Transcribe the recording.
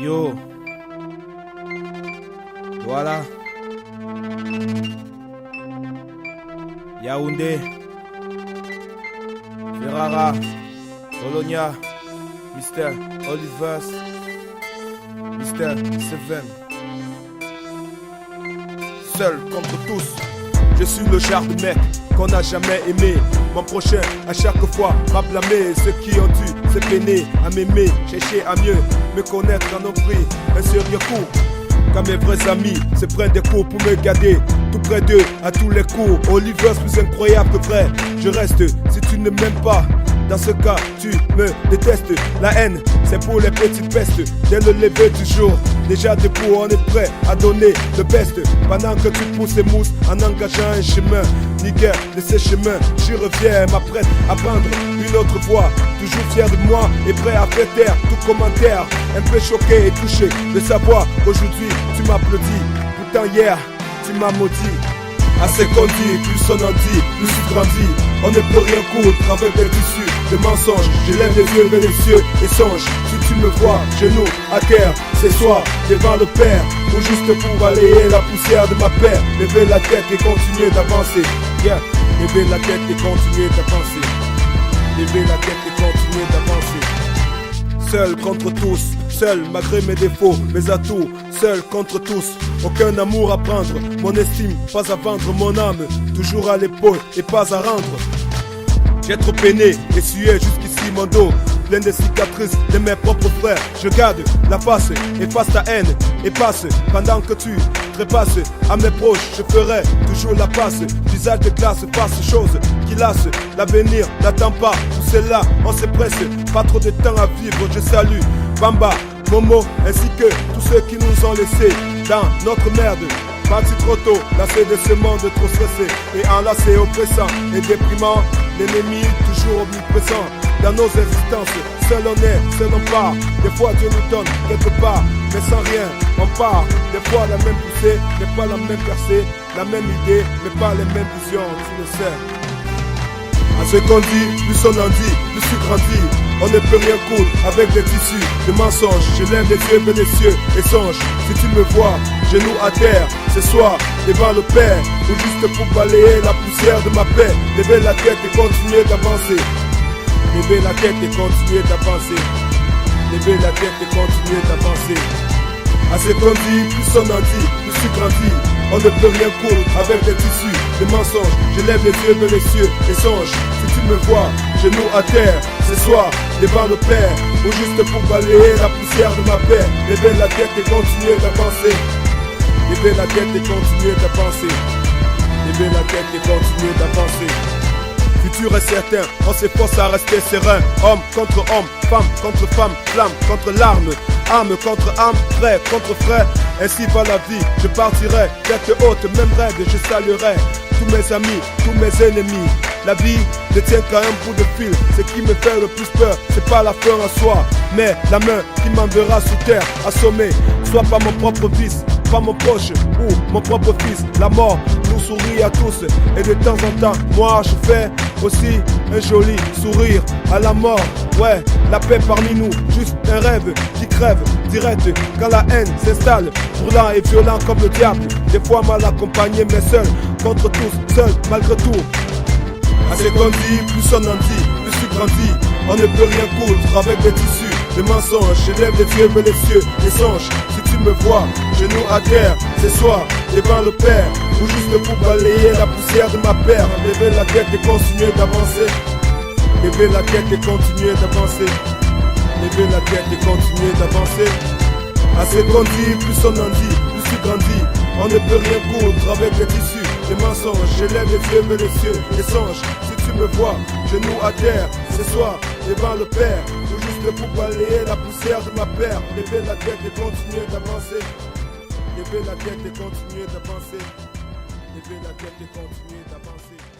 Yo, voilà. Yaoundé, Ferrara, Bologna, Mr. Olivers, Mr. Seven. Seul contre tous, je suis le genre de mec qu'on n'a jamais aimé. Mon prochain à chaque fois m'a blâmé. Ceux qui ont dû se peiner à m'aimer, chercher à mieux me connaître en ont pris un sérieux coup. Quand mes vrais amis se prennent des coups pour me garder tout près d'eux à tous les coups. Oliver plus incroyable que vrai, je reste si tu ne m'aimes pas. Dans ce cas, tu me détestes. La haine, c'est pour les petites pestes. Dès le lever du jour, déjà debout, on est prêt à donner le best. Pendant que tu pousses et mousses en engageant un chemin, ni guère de ces chemins, je reviens, m'apprête à prendre une autre voie. Toujours fier de moi et prêt à faire taire tout commentaire. Un peu choqué et touché de savoir qu'aujourd'hui tu m'applaudis. Pourtant hier, tu m'as maudit. À ce qu'on dit, plus on en dit, plus tu grandis. On ne peut rien coudre avec des tissus de mensonges. Je lève les yeux vers les cieux et songe. Si tu me vois, genoux à terre, c'est soit devant le Père, ou juste pour balayer la poussière de ma paix. Lever la tête et continuer d'avancer. Yeah. Lever la tête et continuer d'avancer. Lever la tête et continuer d'avancer. Seul contre tous, seul malgré mes défauts, mes atouts, seul contre tous. Aucun amour à prendre, mon estime pas à vendre, mon âme toujours à l'épaule et pas à rendre. J'ai trop peiné, essuyé jusqu'ici mon dos, plein de cicatrices de mes propres frères. Je garde la face, efface ta haine et passe. Pendant que tu trépasses à mes proches, je ferai toujours la passe. Visage de glace, face chose qui lasse. L'avenir n'attend pas, pour cela on se presse. Pas trop de temps à vivre, je salue Bamba, Momo, ainsi que tous ceux qui nous ont laissés dans notre merde. Parti trop tôt, lassé de ce monde trop stressé et enlacé, oppressant et déprimant. L'ennemi toujours omniprésent dans nos existences. Seul on est, seul on part. Des fois Dieu nous donne quelque part, mais sans rien on part. Des fois la même poussée, mais pas la même percée. La même idée, mais pas les mêmes visions, tu le sais. À ce qu'on dit, plus on en dit, plus tu grandis. On ne peut rien coudre avec des tissus de mensonges. Je lève les yeux vers les cieux et songe. Si tu me vois, genoux à terre, ce soir, devant le Père, ou juste pour balayer la poussière de ma paix. Lever la tête et continuer d'avancer. Lever la tête et continuer d'avancer. Lever la tête et continuer d'avancer. À ce qu'on dit, plus on en dit, plus tu grandis. On ne peut rien coudre avec des tissus de mensonges. Je lève les yeux vers les cieux et songe. Si tu me vois, genoux à terre, ce soir, devant le Père, ou juste pour balayer la poussière de ma paix. Lever la tête et continuer d'avancer. Lever la tête et continuer d'avancer. Lever la tête et continuer d'avancer. Futur est certain, on s'efforce à rester serein. Homme contre homme, femme contre femme, flamme contre l'arme, âme contre âme, frère contre frère. Ainsi va la vie, je partirai tête haute, même raide, je saluerai tous mes amis, tous mes ennemis. La vie ne tient qu'à un bout de fil. Ce qui me fait le plus peur, c'est pas la peur en soi, mais la main qui m'enverra sous terre, assommé. Soit pas mon propre fils, pas mon proche ou mon propre fils. La mort nous sourit à tous et de temps en temps, moi je fais aussi un joli sourire à la mort. Ouais, la paix parmi nous, juste un rêve qui crève direct quand la haine s'installe, brûlant et violent comme le diable. Des fois mal accompagné mais seul contre tous, seul malgré tout. À ce qu'on dit, plus on en dit, plus tu grandis. On ne peut rien coudre avec des tissus de mensonges. Je lève les yeux vers les cieux et songe. Si tu me vois, genoux à terre, ce soir, devant le Père, ou juste pour balayer la poussière de ma paire. Lever la tête et continuer d'avancer. Lever la tête et continuer d'avancer. Lever la tête et continuer d'avancer. À ce qu'on dit, plus on en dit, plus tu grandis. On ne peut rien coudre avec des tissus de mensonges. Je lève les yeux vers les cieux et songe. Si tu me vois, genoux à terre, ce soir, devant le Père, ou juste pour balayer la poussière de ma paire. Lever la tête et continuer d'avancer. Lever la tête et continuer d'avancer. Lever la tête et continuer d'avancer.